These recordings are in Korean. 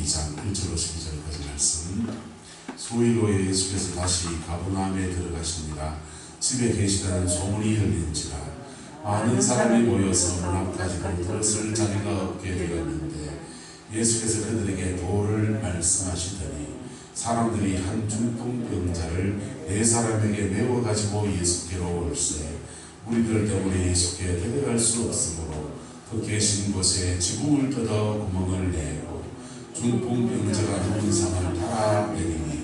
2장 1절로 12절까지 말씀. 수요일에 예수께서 다시 가버나움에 들어가십니다. 집에 계시다는 소문이 흘린지라 많은 사람이 모여서 문 앞까지 들었을 자리가 없게 되었는데 예수께서 그들에게 도를 말씀하시더니 사람들이 한 중풍병자를 4사람에게 메워 가지고 예수께로 올세 무리들 때문에 예수께 데려갈 수 없으므로 그 계신 곳에 지붕을 뜯어 구멍을 내고 중풍병자가 누운 상을 팔아내리니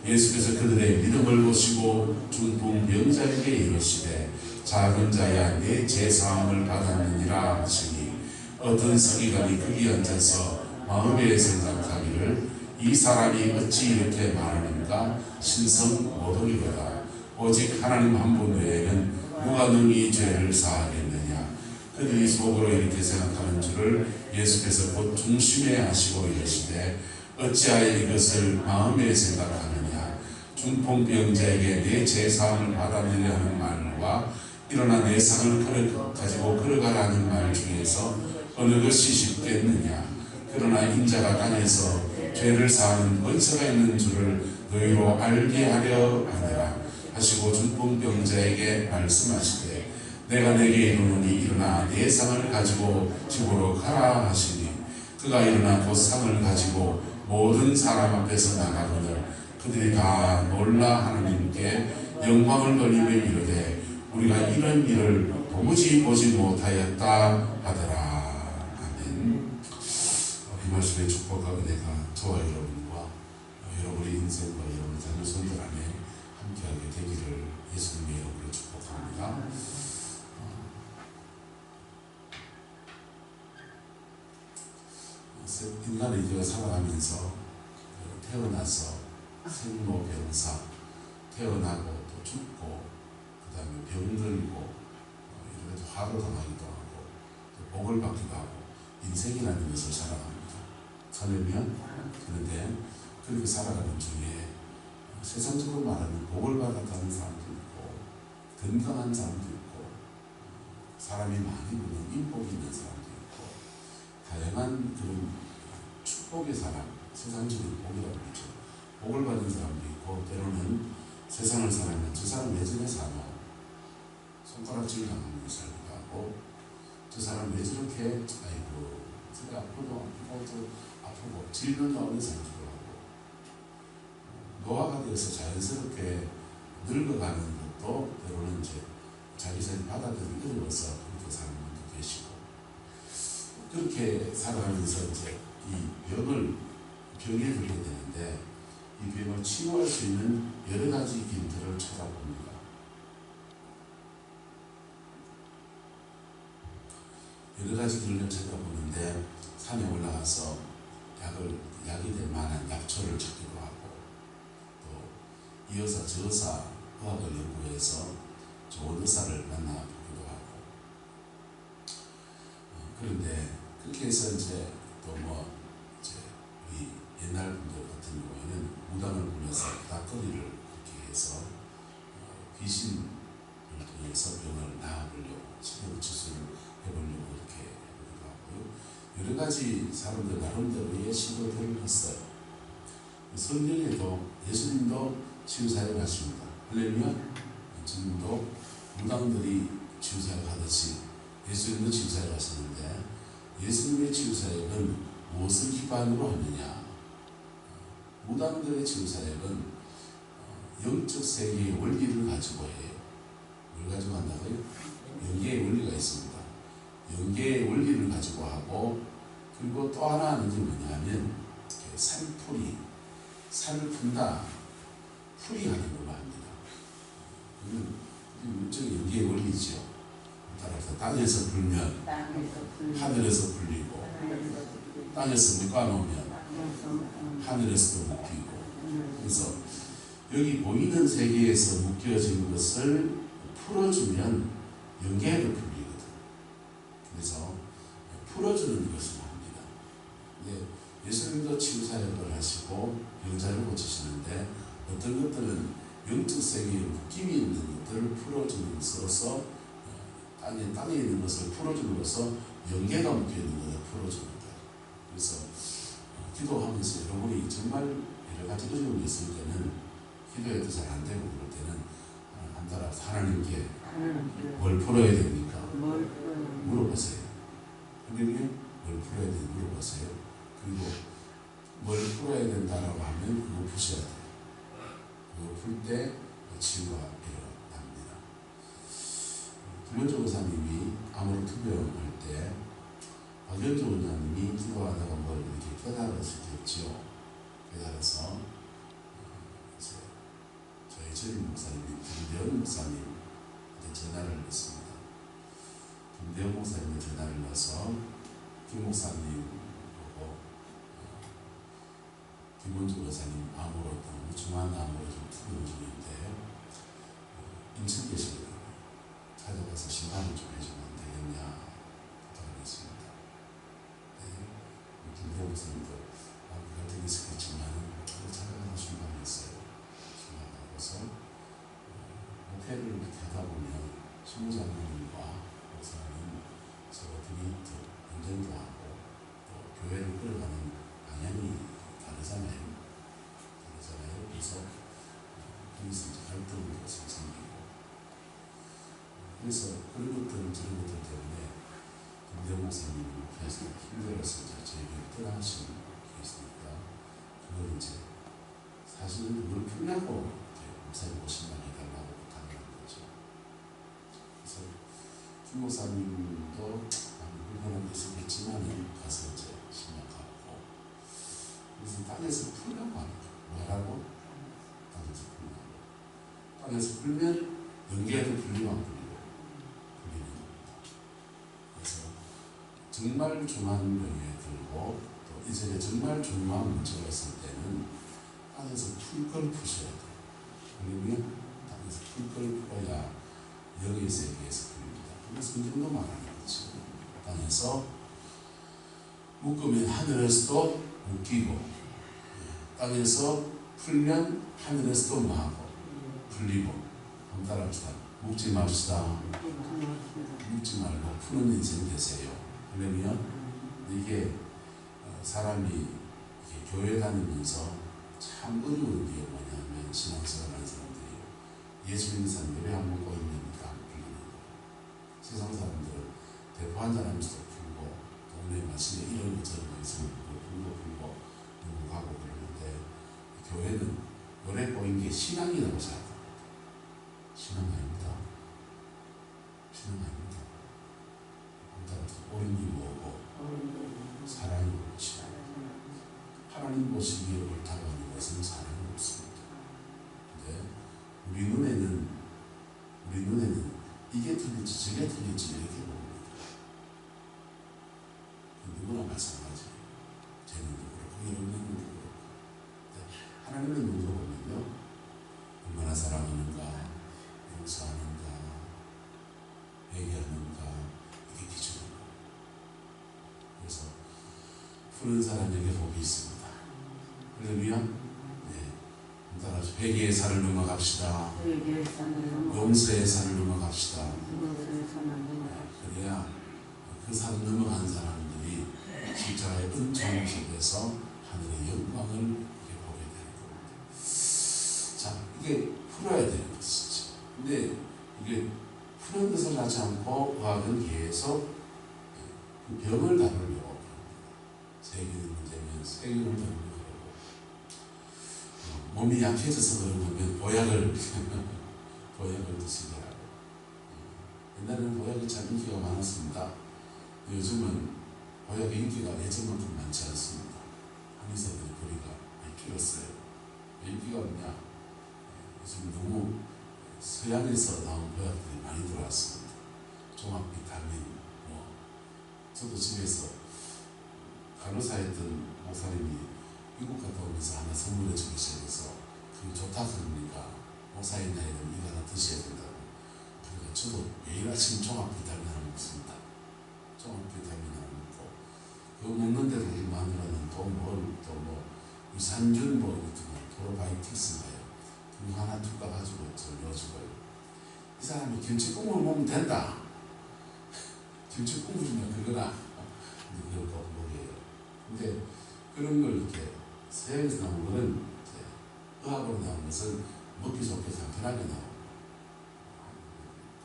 예수께서 그들의 믿음을 보시고 중풍병자에게 이르시되 작은 자야 내 죄사함을 받았느니라 하시니 어떤 서기관이 거기 앉아서 마음에 생각하기를 이 사람이 어찌 이렇게 말하는가 신성 모독이로다. 오직 하나님 한 분 외에는 누가 능히 죄를 사하겠느냐. 그들이 속으로 이렇게 생각하는 줄을 예수께서 곧 중심에 하시고 이르시되 어찌하여 이것을 마음에 생각하느냐. 중풍병자에게 내 죄사함을 받았느냐 하는 말과 일어나 내 상을 가지고 걸어가라는 말 중에서 어느 것이 쉽겠느냐. 그러나 인자가 땅에서 죄를 사하는 권세가 있는 줄을 너희로 알게 하려 하니라 하시고 중풍병자에게 말씀하시되 내가 내게 이르노니 일어나 내 상을 가지고 집으로 가라 하시니 그가 일어나 곧 상을 가지고 모든 사람 앞에서 나가거늘 그들이 다 놀라 하나님께 영광을 돌리며 이르되 우리가 이런 일을 도무지 보지 못하였다 하더라. 아멘. 이 말씀의 축복과 은혜가 저와 여러분과 여러분의 인생과 여러분 자녀손들 안에 함께하게 되기를 예수님의 이름으로 축복합니다. 인간의 이제 살아가면서 태어나서 생로병사 태어나고 또 죽고 그 다음에 병들고 이렇게 화를 당하기도 하고 또 복을 받기도 하고 인생이라는 것을 살아갑니다. 살려면 그런데 그렇게 살아가는 중에 세상적으로 말하는 복을 받았다는 사람도 있고 건강한 사람도 있고 사람이 많이 보는 인복이 있는 사람도 있고 다양한 그런 축복의 사람, 세상적인 복이라고 그러죠. 복을 받은 사람도 있고 때로는 세상을 살아면 저 사람 왜 저래 사나 손가락질 당하는 살기도 하고 저 사람 왜 저렇게 아이고 저게 아프고 아프고 질병 나오는 살기도 하고 노화가 되어서 자연스럽게 늙어가는 것도 때로는 이제 자기 자신이 받아들이기 어려워서 그렇게 사는 분도 계시고 그렇게 살아가면서 이제 이 병에 걸게 되는데 이 병을 치유할 수 있는 여러 가지 길들을 찾아봅니다. 여러 가지 길을 찾아보는데 산에 올라가서 약이 될 만한 약초를 찾기도 하고 또 이어서 저의사 의학을 연구해서 좋은 의사를 만나보기도 하고 그런데 그렇게 해서 이제 또 이제 우리 옛날 분들 같은 경우에는 무당을 불러서 닭거리를 그렇게 해서 귀신을 통해서 병을 나아보려고 치료 치수를 해보려고 이렇게 하기도 하고요. 여러 가지 사람들 나름대로의 시도들을 했어요. 성경에도 예수님도 치유사역 하십니다. 할렐루야. 지금도 무당들이 치유사역 하듯이 예수님도 치유사역 하시는데 예수님의 치유사역은 무엇을 기반으로 하느냐. 무당들의 치유사역은 영적 세계의 원리를 가지고 해요. 뭘 가지고 한다고요? 영계의 원리가 있습니다. 영계의 원리를 가지고 하고 그리고 또 하나 하는 게 뭐냐면 살풀이, 살을 푼다, 풀이하는 걸로 합니다. 이건 영계의 원리죠. 따라서 땅에서 불면 하늘에서 불리고 땅에서 묶어놓으면 하늘에서도 묶이고 그래서 여기 보이는 세계에서 묶여진 것을 풀어주면 영계에도 풀리거든. 그래서 풀어주는 것을 합니다. 예수님도 치유사역을 하시고 병자를 고치시는데 어떤 것들은 영적 세계에 묶임이 있는 것들을 풀어주는 것으로서 땅에 있는 것을 풀어주는 것으로 영계가 묶여있는 것을 풀어주는 거예요. 그래서 기도하면서 여러분이 정말 여러 가지 어려움이 있을 때는 기도해도 잘 안 되고 그럴 때는 한달아 하나님께 뭘 풀어야 됩니까? 물어보세요. 하나님께 뭘 풀어야 되는지 물어보세요. 그리고 뭘 풀어야 된다라고 하면 그거 푸셔야 돼요. 그거 풀 때 치유가 일어납니다. 김현주 원사님이 아무리 투병할 때 박현주 원사님이 기도하다가 뭘 이렇게 깨달았었겠죠. 깨달아서 이제 저희 전임 목사님이 김대현 목사님한테 전화를 했습니다. 김대현 목사님이 전화를 넣어서 김 목사님 보고 김원주 원사님 암으로 너무 중한 암으로 좀 투병 중인데 인천 계시거든요. 찾아가서 신방을 좀 해주면 안 되겠냐 부탁을 했습니다. 네. 김대현 목사님도 그럴 때는 있었겠지만 찾아가서 신방했어요. 신방하고서 목회를 이렇게 하다 보면 신부장님과 목사님 서로들이 논쟁도 하고 또 교회를 끌어가는 방향이 다르잖아요. 그래서 거기서 이제 갈등도 생기고 그래서 그런 것들 저런 것들 때문에 김대현 목사님 계속 힘들어서 이제 저에게 떠나신 게 있으니까 그걸 이제 사실은 그걸 풀려고 목사님 오신다고 해달라고 부탁을 한 거죠. 그래서 김 목사님도 불편한 게 있었겠지만 가서 이제 심약하고 그래서 땅에서 풀려고 하는 거예요. 뭐라고? 땅에서 풀려고. 땅에서 풀면 연계도 풀리면 풀리고 풀리는 겁니다. 그래서 정말 중한 병에 들고 또 이전에 정말 중한 문제가 있을 때는 땅에서 풀 걸 푸셔야 돼요. 그러면 땅에서 풀 걸 풀어야 영의 세계에서 풀립니다. 그래서 이 정도 말하는 거죠. 땅에서 묶으면 하늘에서도 묶이고 땅에서 풀면 하늘에서도 뭐하고 풀리고 한번 따라합시다. 묶지 맙시다. 묶지 말고 푸는 인생 되세요. 그러면 이게 사람이 이렇게 교회 다니면서 참 어려운 게 뭐냐면 신앙생활 하는 사람들이 예수 믿는 사람들이 왜 안 먹고 있는가 안 풀리는 거예요. 세상 사람들은 대포 한잔 하면서도 풀고 동네 마시에 이런 거 저런 거 있으면 풀고 가고 그러는데 교회는 눈에 보이는 게 신앙이라고 생각합니다. 신앙 아닙니다. 신앙 아닙니다. 옳은 게 뭐고 사랑이 옳지. 하나님 보시기에 옳다고 하는 것은 사랑이 없습니다. 근데 우리 눈에는 이게 틀릴지 저게 틀릴지 이렇게 봅니다. 누구나 마찬가지. 제 눈도 그렇고 여러분의 눈도 그렇고. 하나님의 눈으로 보면요, 얼마나 사랑하는가, 용서하는가, 회개하는가, 이게 기준입니다. 그래서 푸는 사람에게 복이 있습니다. 그러면 따라서 회개의 산을 넘어갑시다. 용서의 산을 넘어갑시다. 그래야 그 산을 넘어간 사람들이 십자가의 은총 속에서 하늘의 영광을 보게 되는 겁니다. 자, 이게 풀어야 되는 것이죠. 근데 이게 푸는 것을 하지 않고 의학은 계속 그 병을 다루려고 합니다. 세균의 문제면 세균을 다루려고 몸이 약해져서 그런 거면 보약을 드시게 하고. 옛날에는 보약이 참 인기가 많았습니다. 요즘은 보약의 인기가 예전만큼 많지 않습니다. 한의사들이 거리가 많이 줄었어요. 왜 인기가 없냐? 요즘 너무 서양에서 나온 보약들이 많이 들어왔습니다. 종합 비타민, 저도 집에서 간호사 했던 목사님이 미국 갔다 오면서 하나 선물해 주기 시작해서 그게 좋다 그러니까 목사님 나이는 이거 하나 드셔야 된다고. 그러니까 저도 매일 아침 종합 비타민 하나 먹습니다. 종합 비타민 하나 먹고 그거 먹는데도 이 마누라는 또 유산균 도로바이틱스인가요? 그거 하나 툭 가가지고 저 넣어주고요. 이 사람이 김치국물 먹으면 된다. 김치국물이면 그거나 그걸 꼭 먹여요. 근데 그런 걸 이렇게 서양에서 나온 거는 이제 의학으로 나온 것은 먹기 좋게 간편하게 나오고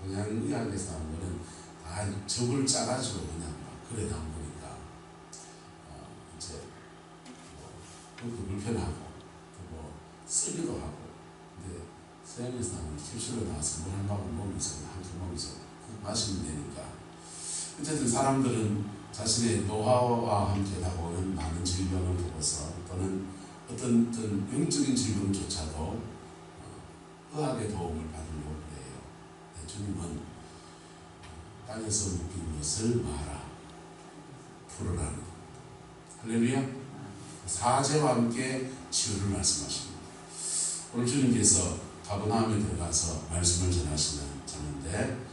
동양 의학에서 나온 거는 다 접을 짜가지고 그냥 막 그래 나온 거니까 이제 그것도 불편하고 뭐 쓰기도 하고 근데 서양에서 나오는 캡슐로 나와서 물 한 방울 먹으면서 한캔 먹으면서 마시면 되니까 어쨌든 사람들은 자신의 노화와 함께 다가오는 많은 질병을 보고서 또는 어떤 영적인 질병조차도 의학의 도움을 받으려고 해요. 주님은 땅에서 묶인 것을 마라 풀어라는 할렐루야. 사제와 함께 치유를 말씀하십니다. 오늘 주님께서 가버나움에 들어가서 말씀을 전하시는 장인데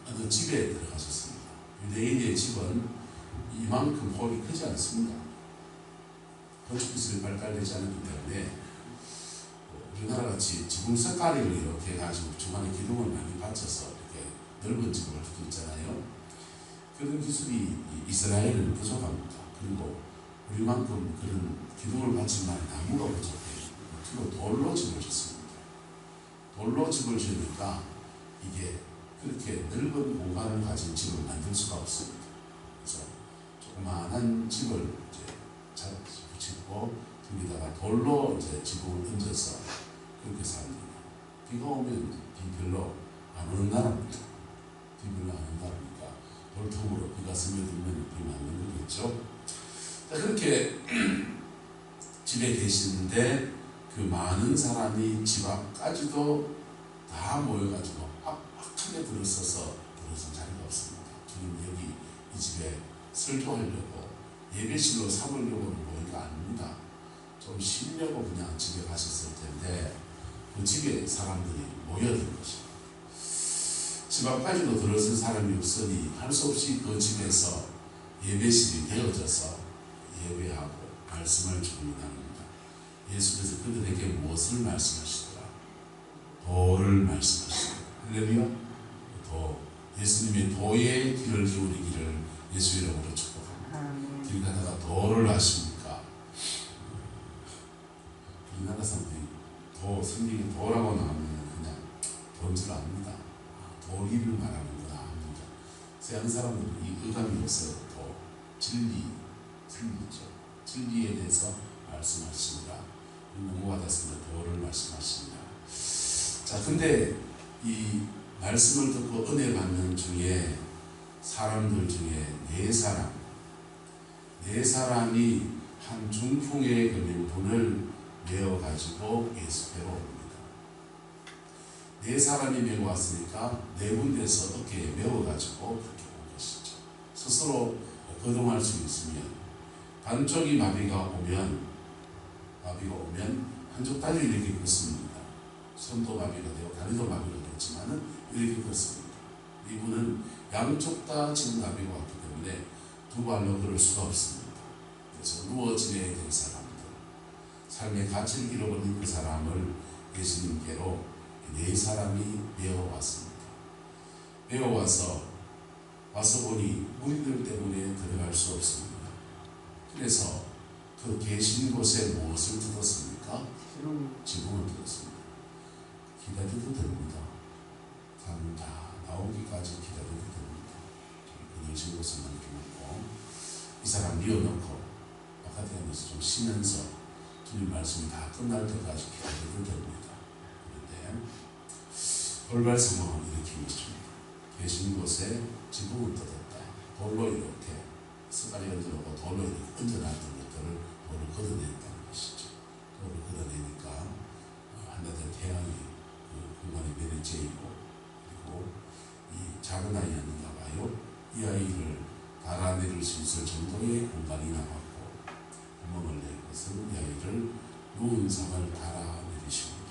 어느 집에 들어가셨습니다. 유대인의 집은 이만큼 홀이 크지 않습니다. 건축기술이 발달되지 않았기 때문에 우리나라 같이 지붕 석가리를 이렇게 해가지고 중간에 기둥을 많이 받쳐서 이렇게 넓은 집을 할 수도 있잖아요. 그런 기술이 이스라엘은 부족합니다. 그리고 우리만큼 그런 기둥을 받칠 만한 나무가 부족해요. 주로 돌로 집을 짓습니다. 돌로 집을 지으니까 이게 그렇게 넓은 공간을 가진 집을 만들 수가 없습니다. 그래서 조그마한 집을 이제 짓고 거기다가 돌로 이제 지붕을 얹어서 그렇게 삽니다. 비가 오면 비 별로 안 오는 나라입니다. 비 별로 안 오는 나라니까 돌통으로 비가 스며들면 비 맞는 거겠죠. 그렇게 집에 계시는데 그 많은 사람이 집 앞까지도 다 모여가지고 빡빡하게 들어서서 들어선 자리가 없습니다. 주님 여기 이 집에 설교하려고 예배실로 삼으려고 모인 거 아닙니다. 좀 쉬려고 그냥 집에 가셨을 텐데 그 집에 사람들이 모여든 것입니다. 집 앞까지도 들어선 사람이 없으니 할 수 없이 그 집에서 예배실이 되어져서 예배하고 말씀을 준비합니다. 예수께서 그들에게 무엇을 말씀하시더라? 도를 말씀하시더라. 할렐루야. 도, 예수님의 도의 길을 기울이기를 예수 이름으로 축복합니다. 길 가다가 도를 아십니까? 우리나라 사람들이 도, 성경에 도라고 나오면 그냥 도인 줄 압니다. 도리를 말하는구나 합니다. 서양 사람들은 이 의감이 없어요. 도, 진리죠. 진리에 대해서 말씀하십니다. 너무 와닿습니다. 도를 말씀하십니다. 자, 근데 이 말씀을 듣고 은혜 받는 중에 사람들 중에 네 사람이 한 중풍에 걸린 분을 메어가지고 예수께로 옵니다. 네 사람이 메고 왔으니까 네 군데서 어깨에 메어가지고 그렇게 온 것이죠. 스스로 거동할 수 있으면 반쪽이 마비가 오면 한쪽 다리를 이렇게 걷습니다. 손도 마비가 되고 다리도 마비가 되었지만은 이렇게 걷습니다. 이분은 양쪽 다 지금 마비가 왔기 때문에 두 발로 걸을 수가 없습니다. 그래서 누워 지내야 될 사람들, 삶의 가치를 잃어버린 그 사람을 예수님께로 네 사람이 메어왔습니다. 메어와서 보니 무리들 때문에 들어갈 수 없습니다. 그래서 그 계신 곳에 무엇을 뜯었습니까? 지붕을 뜯었습니다. 기다려도 됩니다. 사람 다 나오기까지 기다려도 됩니다. 그늘 곳에만 두고 이 사람 뉘어놓고 바깥에 앉아서 좀 쉬면서 주님 말씀이 다 끝날 때까지 기다려도 됩니다. 그런데 돌발 상황을 일으키고 있습니다. 계신 곳에 지붕을 뜯었다. 돌로 이렇게 습관이 얹어놓고 돌로 이렇게 얹어놨던 것들을 돌을 걷어냈다는 것이죠. 돌을 걷어내니까 한나절 태양이 그 공간에 내리쬐이고 그리고 이 작은 아이였는가 봐요. 이 아이를 달아내릴 수 있을 정도의 공간이 남았고 구멍을 낸 것은 이 아이를 누운 상을 달아내리십니다.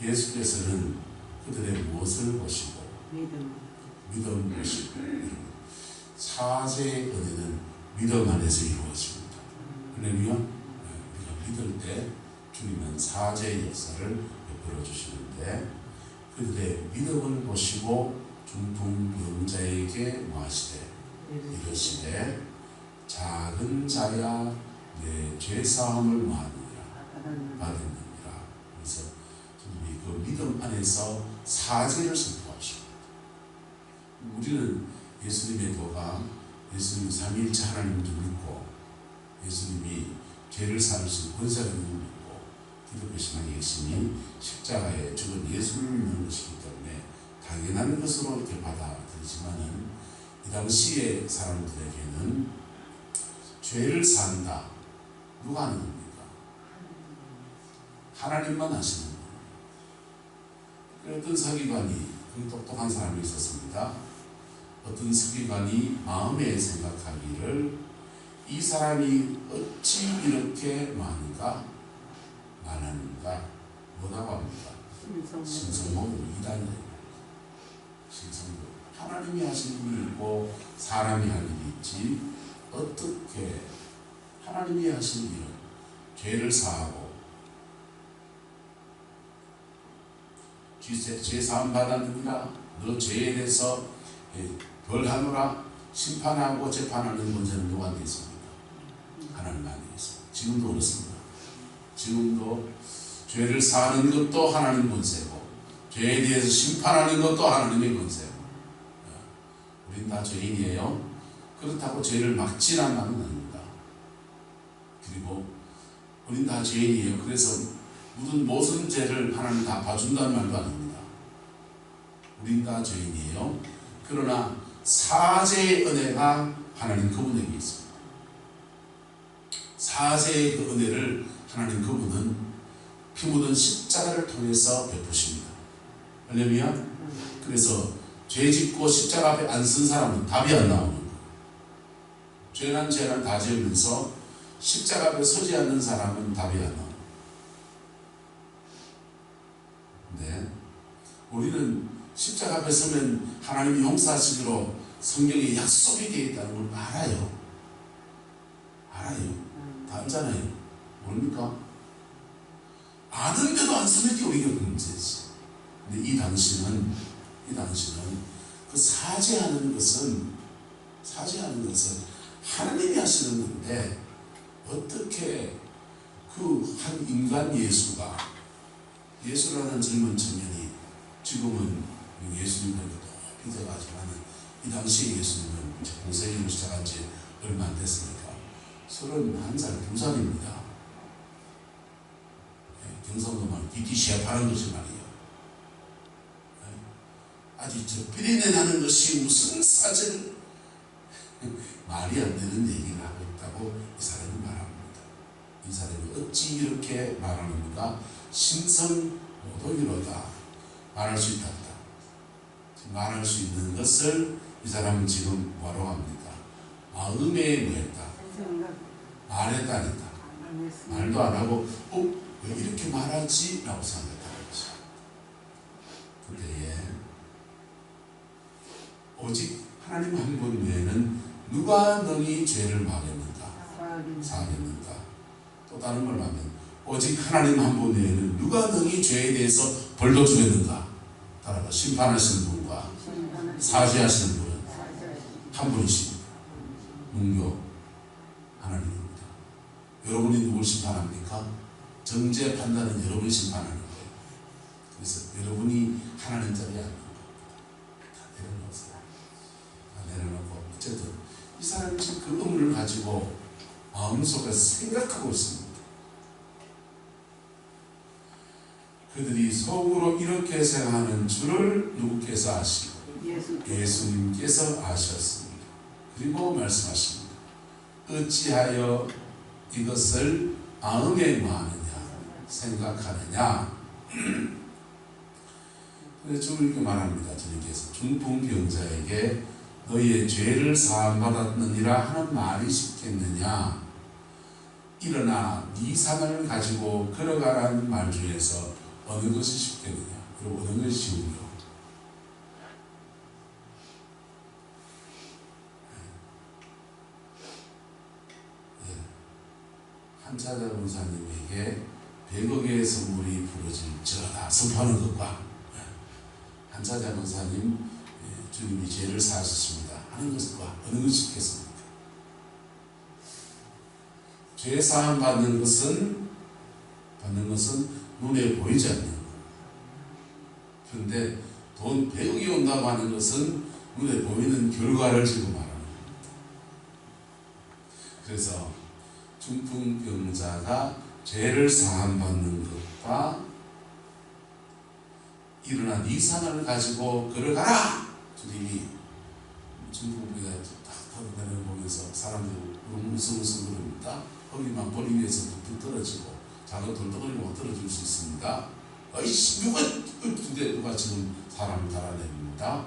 예수께서는 그들의 무엇을 보시고 믿음 보시고 사제의 은혜는 믿음 안에서 이루어집니다. 할렐루야. 우리가 믿을 때 주님은 사제의 역사를 베풀어 주시는데 그들의 믿음을 보시고 중풍병자에게 뭐하시되 이르시되 작은 자야 내 죄사함을 뭐하느니라 받았느니라. 그래서 주님이 그 믿음 안에서 사죄를 선포하십니다. 우리는 예수님의 도가 예수님이 삼위일체 하나님을 믿고 예수님이 죄를 사할 수 있는 권세를 믿고 기독교 신앙의 핵심이 십자가에 죽은 예수를 믿는 것이기 때문에 당연한 것으로 이렇게 받아들이지만은 이 당시의 사람들에게는 죄를 사한다. 누가 하는 겁니까? 하나님만 하시는 거예요. 어떤 서기관이 똑똑한 사람이 있었습니다. 어떤 서기관이 마음에 생각하기를 이 사람이 어찌 이렇게 많은가 많은가 뭐라고 합니까? 신성모독 이단이에요. 신성모독. 하나님이 하신 일이 있고 사람이 할 일이 있지 어떻게 하나님이 하신 일은 죄를 사하고 죄 사함 받았느니라 너 죄에 대해서 벌하노라 심판하고 재판하는 문제는 누구한테 있습니까? 하나님한테 있습니다. 지금도 그렇습니다. 지금도 죄를 사하는 것도 하나님 권세고 죄에 대해서 심판하는 것도 하나님의 권세고 우린 다 죄인이에요. 그렇다고 죄를 막지란 말은 아닙니다. 그리고 우린 다 죄인이에요. 그래서 모든 죄를 하나님 다 봐준다는 말도 아닙니다. 우린 다 죄인이에요. 그러나 사죄의 은혜가 하나님 그분에게 있습니다. 사죄의 그 은혜를 하나님 그분은 피 묻은 십자가를 통해서 베푸십니다. 할렐루야. 그래서 죄 짓고 십자가 앞에 안 쓴 사람은 답이 안 나오는 거예요. 죄난 다 지으면서 십자가 앞에 서지 않는 사람은 답이 안 나와요. 근데 우리는 십자가 앞에 서면 하나님이 용서하시기로 성경에 약속이 되어 있다는 걸 알아요. 다 알잖아요. 뭡니까? 아는데도 안 서는 게 우리가 문제지. 근데 이 당시는 그 사죄하는 것은 하나님이 하시는 건데 어떻게 그 한 인간 예수라는 젊은 청년이 지금은 예수님을 높이 돼가지고는 이 당시에 예수님은 공생애를 시작한 지 얼마 안 됐으니까 31살, 2살입니다. 경상도 말 DTCF 하는 것이 말이에요. 아직 저 비린내 나는 것이 무슨 사죄를 말이 안 되는 얘기를 하고 있다고 이 사람이 말합니다. 이 사람이 어찌 이렇게 말하는가? 신성모독이로다 말할 수 있다. 말할 수 있는 것을 이 사람은 지금 뭐라고 합니까? 마음에 뭐했다? 말했다니까. 말도 안 하고 왜 이렇게 말하지? 라고 생각했다는 거죠. 그때에 오직 하나님 한 분 외에는 누가 너희 죄를 막겠는가? 사하겠는가? 또 다른 말로 하면 오직 하나님 한 분 외에는 누가 너희 죄에 대해서 벌도 주겠는가? 따라서 심판하시는 분과 사죄하시는 분은 한 분이십니다. 문교 하나님입니다. 여러분이 누굴 심판합니까? 정죄 판단은 여러분이 심판하는 거예요. 그래서 여러분이 하나님 자리에 앉는 겁니다. 다 내려놓으세요. 다 내려놓고 어쨌든 이 사람이 지금 그 의문을 가지고 마음속에서 생각하고 있습니다. 그들이 속으로 이렇게 생각하는 줄을 누구께서 아시고 예수님께서 아셨습니다. 그리고 말씀하십니다. 어찌하여 이것을 마음에 뭐하느냐 생각하느냐. 그래서 주님 이렇게 말합니다. 주님께서 중풍병자에게 너희의 죄를 사함받았느니라 하는 말이 쉽겠느냐. 일어나 네 상을 가지고 걸어가라는 말 중에서 어느 것이 쉽겠느냐. 그리고 어느 것이 쉬운가. 한차자 권사님에게 100억의 선물이 부러질지어다 선포하는 것과 한차자 권사님 주님이 죄를 사하셨습니다 하는 것과 어느 것이 쉽겠습니까? 죄 사함 받는 것은 눈에 보이지 않는 것. 그런데 돈 100억이 온다고 하는 것은 눈에 보이는 결과를 지금 말하는 겁니다. 그래서 중풍병자가 죄를 사함 받는 것과 일어난 이 산을 가지고 걸어가라! 주님이 중풍병자 딱 타고 다니는 거 보면서 사람들이 웅성웅성 그럽니다. 거기만 버리 위에서 뚝뚝 떨어지고 작은 돌덩어리가 못 떨어질 수 있습니다. 어이씨 누가 지금 사람을 달아냅니다.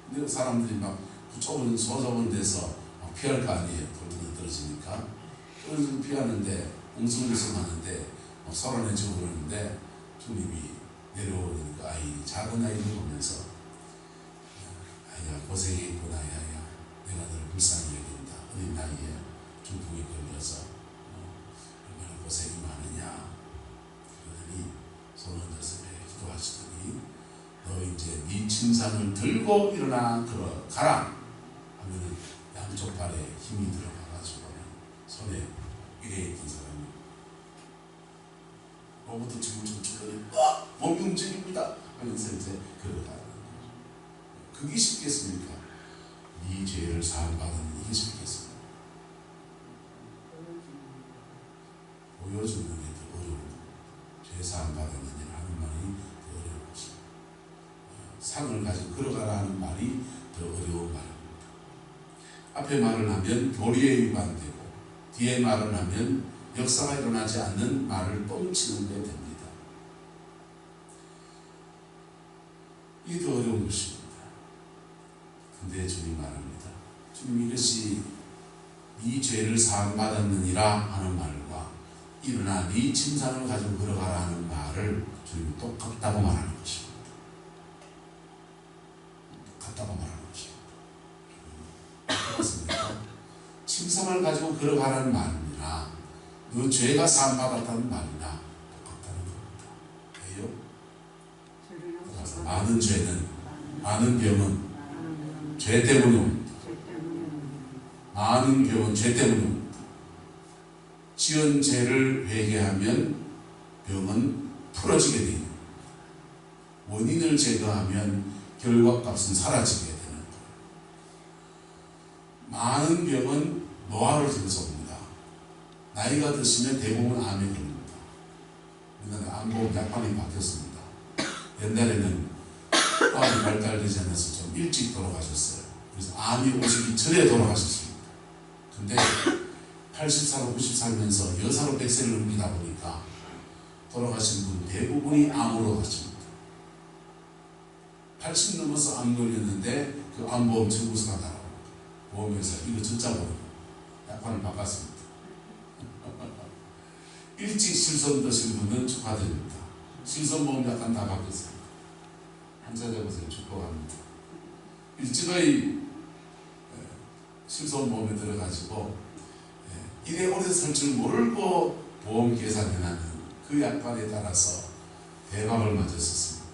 근데 사람들이 막 좁은 소좁은 데서 막 피할 거 아니에요. 돌덩어리 떨어지니까. 떨어지고 피하는데 웅성웅성하는데 막 썰어내지고 그러는데 주님이 내려오니까 작은 아이를 보면서 아이야 고생했구나 야야 내가 너를 불쌍히 여긴다. 어린 나이에 중풍이 걸려서 얼마나 고생이 많으냐. 그러더니 손 얹어서 기도하시더니 너 이제 네 침상을 들고 일어나 걸어가라 하면은 양쪽 발에 힘이 들어가가지고 손에 이래 있던 사람이 로봇도 지금 쳤더니 몸이 움직입니다 하면서 이제 걸어가는 그게 쉽겠습니까? 네 죄를 사함받은 이게 쉽겠습니까? 보여주는 게 더 어려운 죄 사함받았느냐 하는 말이 더 어려운 것입니다. 상을 가지고 걸어가라 하는 말이 더 어려운 말입니다. 앞에 말을 하면 교리에 위반되고 뒤에 말을 하면 역사가 일어나지 않는 말을 뻥치는 데 됩니다. 이게 더 어려운 것입니다. 근데 주님 말합니다. 주님 이것이 네 죄를 사함받았느니라 하는 말과 일어나 네 침상을 가지고 걸어가라 하는 말을 주님이 똑같다고 말하는 것입니다. 똑같다고 말하는 것입니다. 그렇습니까? 침상을 가지고 걸어가라는 말이나 너 죄가 사함받았다는 말이나 똑같다는 겁니다. 왜요? 많은 죄는 많은 병은 죄 때문에 옵니다. 많은 병은 죄 때문에 옵니다. 지은 죄를 회개하면 병은 풀어지게 되는 겁니다. 원인을 제거하면 결과값은 사라지게 되는 거예요. 많은 병은 노화를 통해서 옵니다. 나이가 드시면 대부분 암에 걸립니다. 우리나라 암보험 약관이 바뀌었습니다. 옛날에는 화학이 발달되지 않아서 좀 일찍 돌아가셨어요. 그래서 암이 오시기 전에 돌아가셨습니다. 근데 80살로 90 살면서 여사로 100세를 넘기다 보니까 돌아가신 분 대부분이 암으로 가십니다. 80 넘어서 암 걸렸는데 그 암보험 청구서가 나옵니다. 보험회사 이거 전자보험 약관을 바꿨습니다. 일찍 실손 드신 분은 축하드립니다. 실손보험 약관 다 바뀌었습니다. 한자 적으세요. 축복합니다. 일찍의 실손보험에 들어가지고 이래 오래 살 줄 모르고 보험 계산해나는 그 약관에 따라서 대박을 맞았었습니다.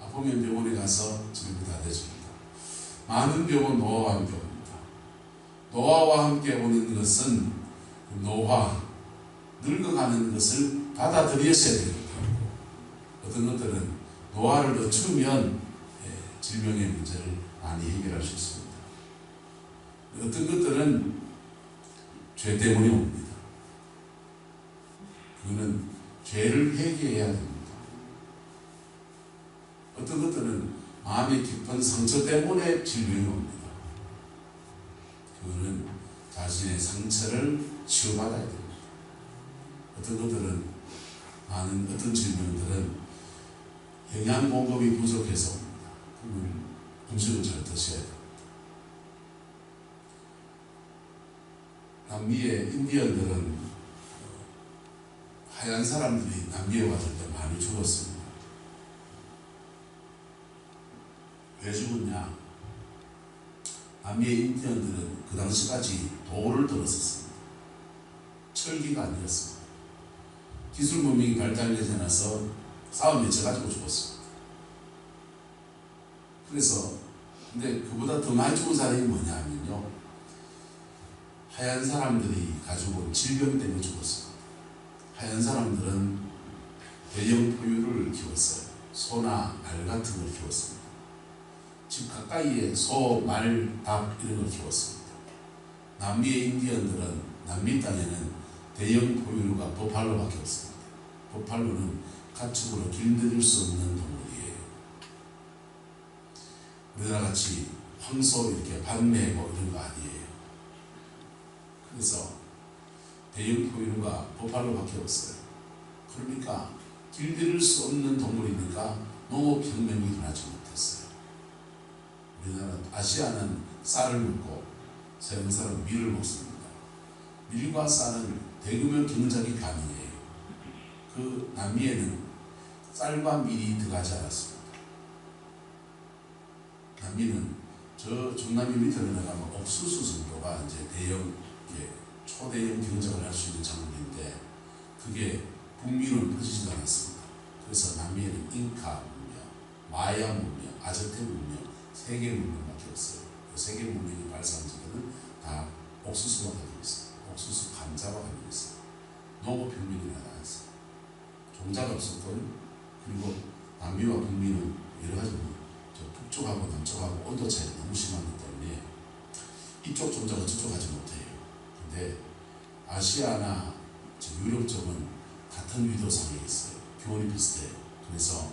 아프면 병원에 가서 치료비 다 대줍니다. 많은 병은 노화와 함께 옵니다. 노화와 함께 오는 것은 노화, 늙어가는 것을 받아들여야 되는 거고 어떤 것들은 노화를 늦추면 질병의 문제를 많이 해결할 수 있습니다. 어떤 것들은 죄 때문에 옵니다. 그거는 죄를 회개해야 됩니다. 어떤 것들은 마음의 깊은 상처 때문에 질병이 옵니다. 그거는 자신의 상처를 치유받아야 됩니다. 어떤 것들은 어떤 질병들은 영양 공급이 부족해서 옵니다. 그러면 음식을 잘 드셔야 됩니다. 남미의 인디언들은 하얀 사람들이 남미에 왔을 때 많이 죽었습니다. 왜 죽었냐? 남미의 인디언들은 그 당시까지 돌을 들었었습니다. 철기가 아니었습니다. 기술 문명이 발달되지 않아서 싸움에 져가지고 죽었습니다. 그래서 근데 그보다 더 많이 죽은 사람이 뭐냐 하면요, 하얀 사람들이 가지고 온 질병 때문에 죽었습니다. 하얀 사람들은 대형 포유를 키웠어요. 소나 알 같은 걸 키웠습니다. 집 가까이에 소, 말, 닭 이런 걸 키웠습니다. 남미의 인디언들은 남미 땅에는 대형 포유류가 버팔로밖에 없습니다. 버팔로는 가축으로 길들일 수 없는 동물이에요. 우리나라 같이 황소 이렇게 판매고 이런 거 아니에요. 그래서 대형 포유류가 버팔로밖에 없어요. 그러니까 길들일 수 없는 동물이니까 농업혁명이 일어나지 못했어요. 우리나라 아시아는 쌀을 먹고 서양 사람은 밀을 먹습니다. 밀과 쌀은 대규모 경작이 가능해요. 그 남미에는 쌀과 밀이 들어가지 않았습니다. 남미는 저 중남미 밑으로 내려가면 옥수수 정도가 이제 대형, 초대형 경작을 할 수 있는 작물인데 그게 북미는 퍼지지도 않았습니다. 그래서 남미에는 잉카 문명, 마야 문명, 아즈텍 문명, 세계 문명밖에 없어요. 그 세계 문명이 발사한 지는 다 옥수수가 가지고 있어요. 옥수수 감자가 가지고 있어요. 농업혁명이 일어났어요. 종자가 없었고, 그리고 남미와 북미는 여러 가지 북쪽하고 남쪽하고 온도 차이가 너무 심하기 때문에 이쪽 종자가 저쪽 하지 못해요. 근데 아시아나 유럽 쪽은 같은 위도상에 있어요. 교원이 비슷해요. 그래서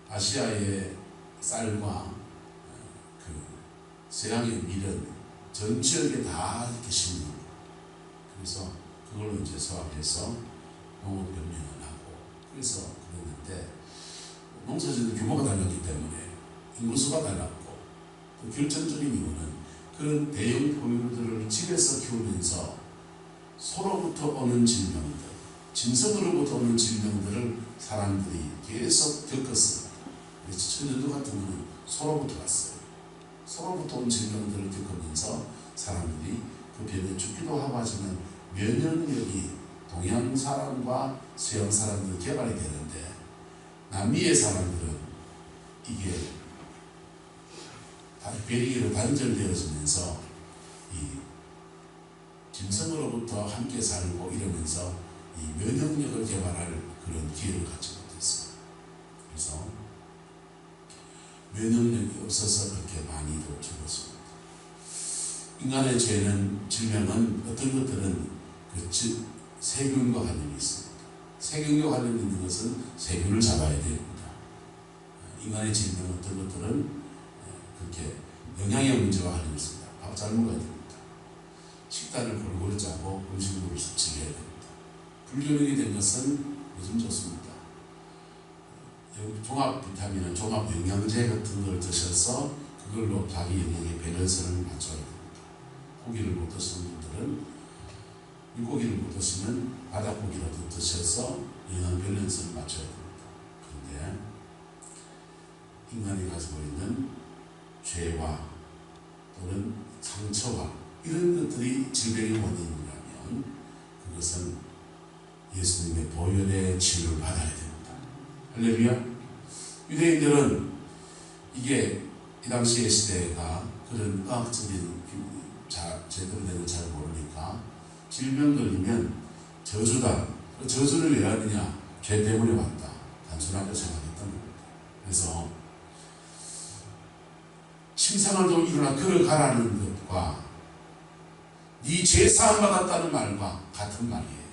아시아의 쌀과 그 서양의 밀은 전 지역에 다 이렇게 심는 거예요. 그래서 그걸로 이제 소화해서 농업혁명을 하고 그래서 그랬는데 농사짓는 규모가 달랐기 때문에 인구수가 달랐고 또 결정적인 이유는 그런 대형 포유류들을 집에서 키우면서 소로부터 오는 질병들, 짐승으로부터 오는 질병들을 사람들이 계속 겪었습니다. 그래서 천연두 같은 경우는 소로부터 왔어요. 소로부터 온 질병들을 겪으면서 사람들이 그 병에 죽기도 하고 하지만 면역력이 동양 사람과 서양 사람들 개발이 되는데 남미의 사람들은 이게 베리기로 단절되어지면서 이 짐승으로부터 함께 살고 이러면서 이 면역력을 개발할 그런 기회를 갖지 못했어요. 그래서 면역력이 없어서 그렇게 많이도 죽었습니다. 인간의 죄는 질병은 어떤 것들은 그 세균과 관련이 있습니다. 세균과 관련이 있는 것은 세균을 잡아야 됩니다. 인간의 질병 어떤 것들은 그렇게 영양의 문제와 관련이 있습니다. 밥 잘 먹어야 됩니다. 식단을 골고루 짜고 음식물을 섭취해야 됩니다. 불균형이 된 것은 요즘 좋습니다. 종합 비타민은 종합 영양제 같은 걸 드셔서 그걸로 자기 영양의 밸런스를 맞춰야 됩니다. 고기를 못 드시는 분들은 물고기를 못 드시면 바닷고기라도 드셔서 영양 밸런스를 맞춰야 됩니다. 그런데 인간이 가지고 있는 죄와 또는 상처와 이런 것들이 질병의 원인이라면 그것은 예수님의 보혈의 치유를 받아야 됩니다. 할렐루야. 유대인들은 이게 이 당시의 시대가 그런 의학적인 제대로 되는 잘 모르니까 질병 걸리면 저주다. 저주를 왜 하느냐? 죄 때문에 왔다. 단순하게 생각했던 겁니다. 그래서 침상을도 일어나 걸어가라는 것과 네 죄 사함 받았다는 말과 같은 말이에요.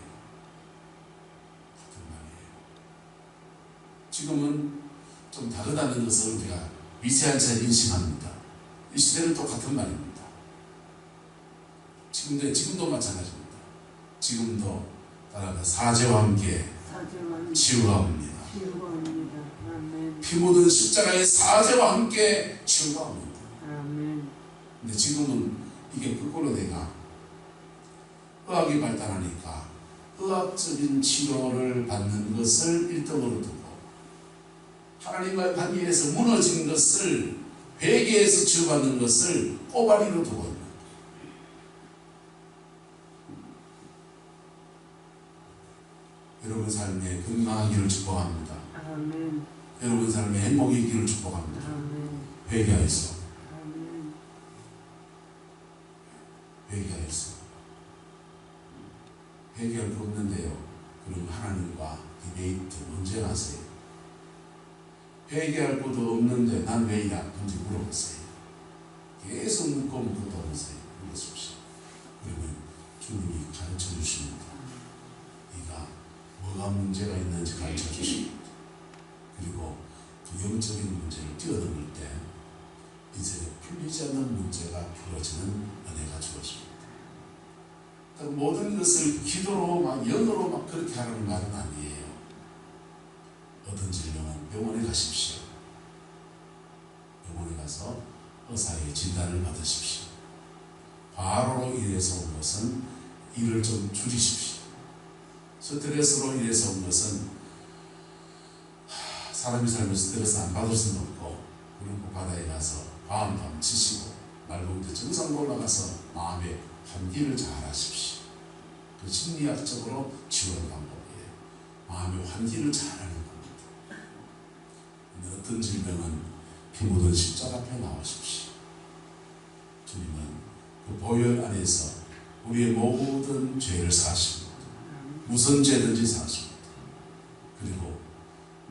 같은 말이에요. 지금은 좀 다르다는 것을 우리가 미세한 차이 인식합니다. 이 시대는 똑같은 말입니다. 지금도 마찬가지입니다. 지금도 따라가 사죄와 함께 치유가 옵니다. 피 묻은 십자가의 사죄와 함께 치유가 옵니다. 근데 지금은 이게 거꾸로 내가 의학이 발달하니까 의학적인 치료를 받는 것을 1등으로 두고 하나님과의 관계에서 무너진 것을 회개해서 치유받는 것을 꼬바리로 두고 있는 여러분 삶에 건강하기를 축복합니다. 아멘. 여러분 삶에 행복이 있기를 축복합니다. 아멘. 회개하였어. 아멘. 회개하였어. 해결할 거 없는데요. 그럼 하나님과 디베이트 논쟁하세요. 회개할 것도 없는데 난 왜 이래 아픈지 물어보세요. 계속 묻고 또 오세요. 물어보십시오. 그러면 주님이 가르쳐 주십니다. 네가 뭐가 문제가 있는지 가르쳐 주십니다. 그리고 그 영적인 문제를 뛰어넘을 때 인생에 풀리지 않는 문제가 풀어지는 은혜가 주어집니다. 그러니까 모든 것을 기도로 막 영어로 막 그렇게 하라는 말은 아니에요. 어떤 질병은 병원에 가십시오. 병원에 가서 의사의 진단을 받으십시오. 과로로 인해서 온 것은 일을 좀 줄이십시오. 스트레스로 인해서 온 것은 사람이 살면서 스트레스 안 받을 수는 없고, 그리고 바다에 가서 밤 치시고 말고도 정상으로 올라가서 마음의 환기를 잘 하십시오. 그 심리학적으로 지원 방법이에요. 마음의 환기를 잘 하는 겁니다. 근데 어떤 질병은 피 묻은 십자가 앞에 나오십시오. 주님은 그 보혈 안에서 우리의 모든 죄를 사십니다. 무슨 죄든지 사십니다. 그리고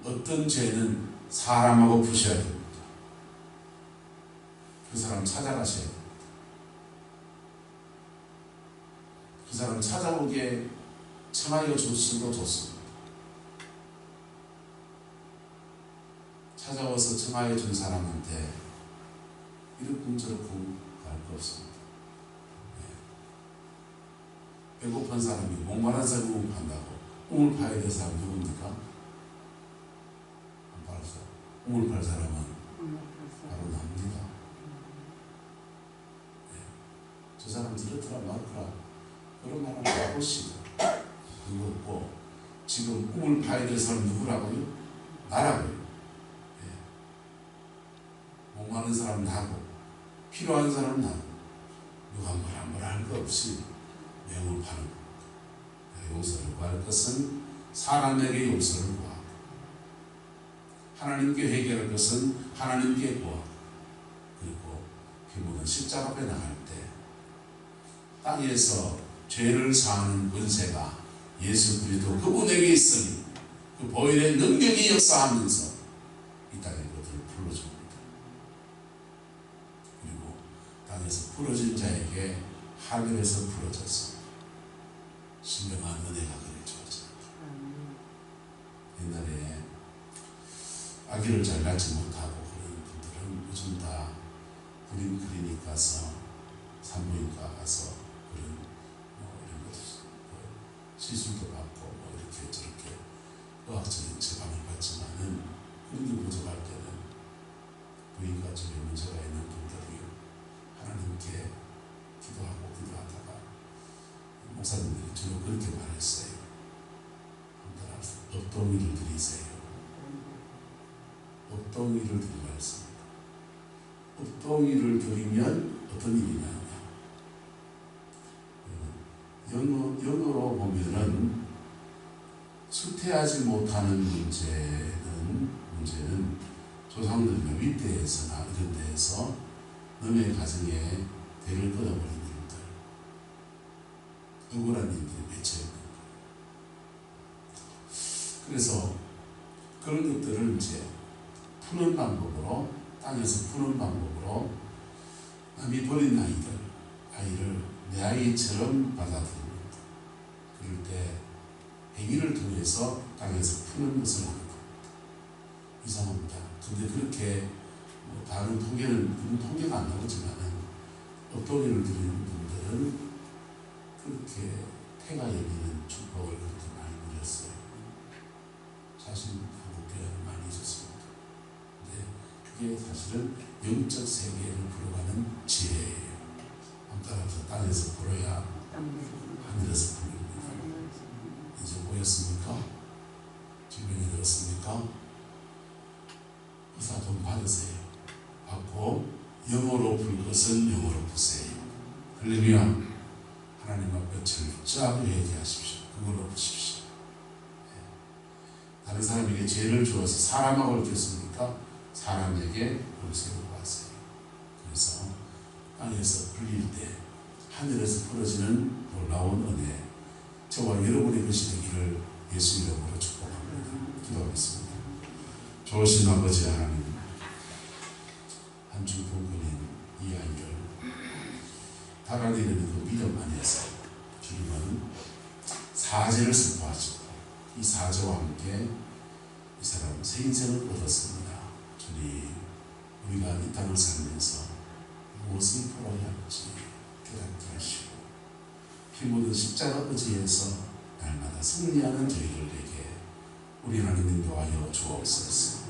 어떤 죄는 사람하고 푸셔야 됩니다. 그 사람 찾아가셔야 됩니다. 그 사람 찾아오게 청하여 주셔도 좋습니다. 찾아와서 청하여 준 사람한테 이렇게 저렇게 할 거 없습니다. 네. 배고픈 사람이 목마른 사람이 꿈을 판다고 꿈을 파야 될 사람 누굽니까? 안 팔았어요. 꿈을 팔 사람은 바로 납니다. 네. 저 사람 들었더라 말더라 그런 말을 해보시고 그거 없고 지금 꿈을 파야 될 사람 누구라고요? 나라고요. 목마른 사람은 나고 필요한 사람은 나고 누가 뭐라 할 거 없이 명을 파는 겁니다. 용서를 구할 것은 사람에게 용서를 구하고 하나님께 회개할 것은 하나님께 구하고 그리고 피 묻은 십자가 앞에 나갈 때 땅에서 죄를 사하는 권세가 예수 그리스도 그분에게 있으니 그 보혈의 능력이 역사하면서 이 땅에 그것을 풀어줍니다. 그리고 땅에서 풀어진 자에게 하늘에서 풀어져서 신령한 은혜가 그리 주어집니다. 옛날에 아기를 잘 낳지 못하고 그런 분들은 요즘 다 그림 클리닉 가서 산부인과 가서 그런 이런 것 시술도 받고 이렇게 저렇게 의학적인 처방을 받지만은 그런 게 부족할 때는 부인과 쪽에 문제가 있는 분들이 하나님께 기도하다가 목사님들이 저는 그렇게 말했어요. 엎동이를 드리세요. 엎동이를 드리라 했습니다. 엎동이를 드리면 어떤 일이냐? 영어로 보면은 수태하지 못하는 문제는 조상들이나 윗대에서나 이런 데에서 너의 가정에 대를 끊어버린 일들, 억울한 일들이 맺혀 있는 거예요. 그래서 그런 것들을 이제 푸는 방법으로, 땅에서 푸는 방법으로 남이 버린 아이를 내 아이처럼 받아들입니다. 그럴 때 행위를 통해서 땅에서 푸는 것을 하는 겁니다. 이상합니다. 근데 그렇게 다른 통계는 그런 통계가 안 나오지만은 엎동이를 드리는 분들은 그렇게 태가 열리는 축복을 그렇게 많이 누렸어요. 사실 한국 교회는 많이 있었습니다. 근데 그게 사실은 영적 세계를 풀어가는 지혜예요. 따라서 땅에서 풀어야 하늘에서 풀립니다. 이제 보였습니까? 질병이 들었습니까? 의사 돈 받으세요. 받고 영어로 풀 것은 영어로 푸세요. 할렐루야. 하나님 앞에 철저하게 회개하십시오. 그걸로 푸십시오. 다른 사람에게 죄를 주어서 사람하고 얽혔습니까? 사람에게 용서를 구하세요. 그래서 땅에서 풀릴 때 하늘에서 풀어지는 놀라운 은혜, 저와 여러분의 것이 되기를 예수 이름으로 축복합니다. 기도하겠습니다. 좋으신 아버지 하나님, 한 주 봉근인 이 아이를 달아내리는 그 믿음 안에서 주님은 사죄를 선포하시고 이 사죄와 함께 이 사람 새 인생을 얻었습니다. 주님, 우리가 이 땅을 살면서 무엇을 풀어야 할지 깨닫게 하시고 피 묻은 십자가 의지에서 날마다 승리하는 저희들에게 우리 하나님 인도하여 주옵소서.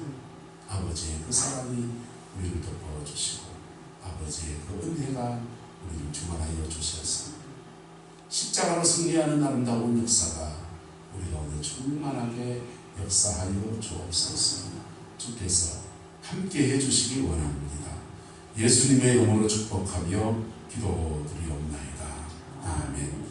아버지의 그 사랑이 우리를 덮어주시고 아버지의 그 은혜가 우리를 충만하여 주셔서 십자가로 승리하는 아름다운 역사가 우리 가운데 충만하게 역사하여 주옵소서. 주께서 함께 해주시기 원합니다. 예수님의 이름으로 축복하며 기도드리옵나이다. 아멘.